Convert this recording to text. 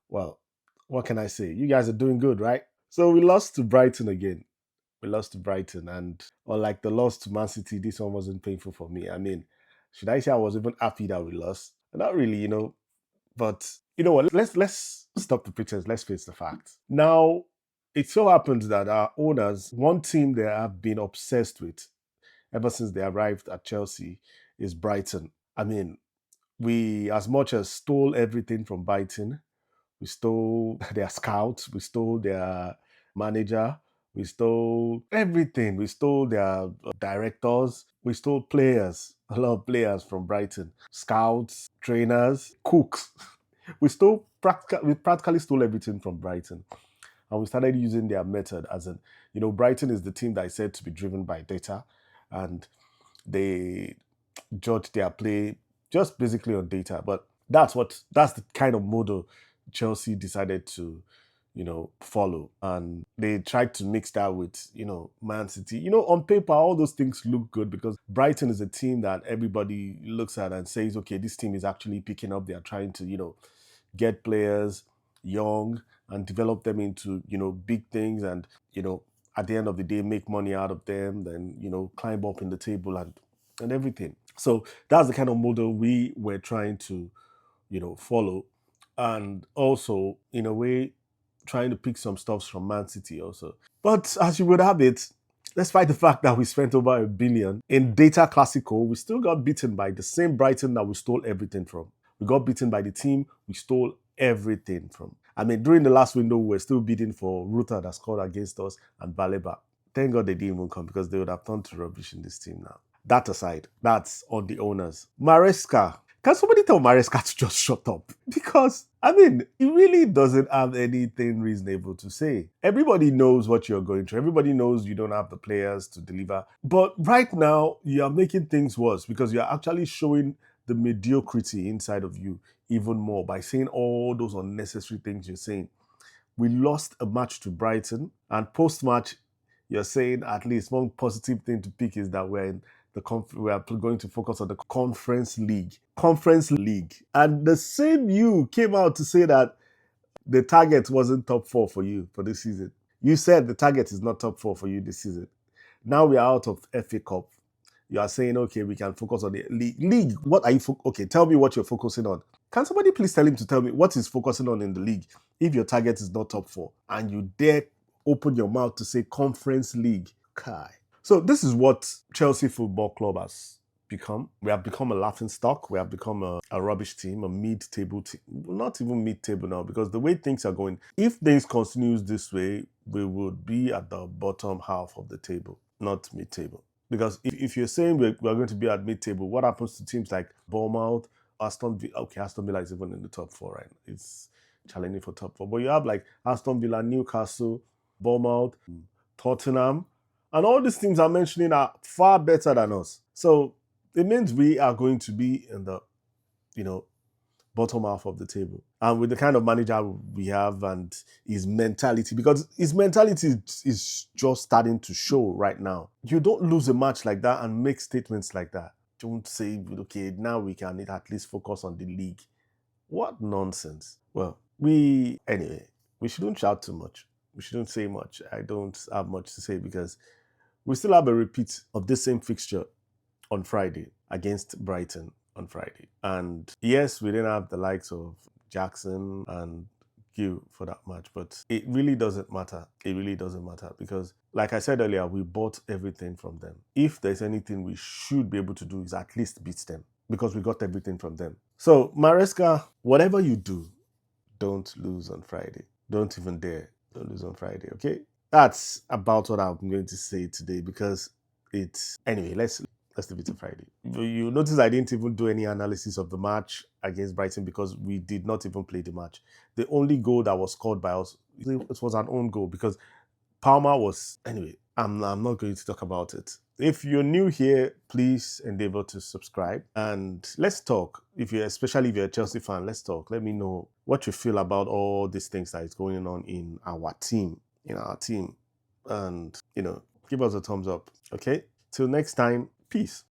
Well, what can I say? You guys are doing good, right? So we lost to Brighton again. We lost to Brighton, and unlike the loss to Man City, this one wasn't painful for me. I mean, should I say I was even happy that we lost? Not really, But you know what? Let's stop the pretense. Let's face the facts. Now, it so happens that our owners, one team they have been obsessed with ever since they arrived at Chelsea, is Brighton. I mean, we as much as stole everything from Brighton. We stole their scouts. We stole their manager. We stole everything. We stole their directors. We stole players, a lot of players from Brighton. Scouts, trainers, cooks. We practically stole everything from Brighton. And we started using their method as in, Brighton is the team that is said to be driven by data. And they judge their play just basically on data. But that's the kind of model Chelsea decided to, follow. And they tried to mix that with, Man City. On paper, all those things look good because Brighton is a team that everybody looks at and says, okay, this team is actually picking up. They're trying to, get players young and develop them into, big things and, at the end of the day, make money out of them, then, climb up in the table and everything. So that's the kind of model we were trying to, follow. And also, in a way, trying to pick some stuffs from Man City also. But as you would have it, despite the fact that we spent over £1 billion in data classical, we still got beaten by the same Brighton that we stole everything from. We got beaten by the team we stole everything from. I mean, during the last window, we were still bidding for Ruta that scored against us and Baleba. Thank God they didn't even come because they would have turned to rubbish in this team now. That aside, that's on the owners. Maresca. Can somebody tell Maresca to just shut up? Because, I mean, he really doesn't have anything reasonable to say. Everybody knows what you're going through. Everybody knows you don't have the players to deliver. But right now, you are making things worse because you're actually showing the mediocrity inside of you even more by saying all those unnecessary things you're saying. We lost a match to Brighton, and post-match, you're saying at least one positive thing to pick is that we are going to focus on the conference league. Conference league. And the same you came out to say that the target wasn't top four for you for this season. You said the target is not top four for you this season. Now we are out of FA Cup. You are saying, okay, we can focus on the league. League, what are you okay, tell me what you're focusing on. Can somebody please tell him to tell me what he's focusing on in the league if your target is not top four and you dare open your mouth to say conference league? Kai. So this is what Chelsea Football Club has become. We have become a laughing stock. We have become a rubbish team, a mid-table team. Not even mid-table now because the way things are going, if things continues this way, we would be at the bottom half of the table, not mid-table. Because if you're saying we're going to be at mid-table, what happens to teams like Bournemouth, Aston Villa? Okay, Aston Villa is even in the top four, right? It's challenging for top four. But you have like Aston Villa, Newcastle, Bournemouth, Tottenham, and all these teams I'm mentioning are far better than us. So it means we are going to be in the, bottom half of the table. And with the kind of manager we have and his mentality, because his mentality is just starting to show right now. You don't lose a match like that and make statements like that. Don't say, okay, now we can at least focus on the league. What nonsense. Well, anyway, we shouldn't shout too much. We shouldn't say much. I don't have much to say because we still have a repeat of this same fixture on Friday against Brighton on Friday. And yes, we didn't have the likes of Jackson and Gill for that match, but it really doesn't matter. It really doesn't matter because, like I said earlier, we bought everything from them. If there's anything we should be able to do is at least beat them because we got everything from them. So, Maresca, whatever you do, don't lose on Friday. Don't even dare. Don't lose on Friday, okay? That's about what I'm going to say today because anyway, let's leave it to Friday. You notice I didn't even do any analysis of the match against Brighton because we did not even play the match. The only goal that was scored by us, it was an own goal because Palmer was... Anyway, I'm not going to talk about it. If you're new here, please endeavor to subscribe and let's talk. Especially if you're a Chelsea fan, let's talk. Let me know what you feel about all these things that is going on in our team. And, give us a thumbs up. Okay? Till next time, peace.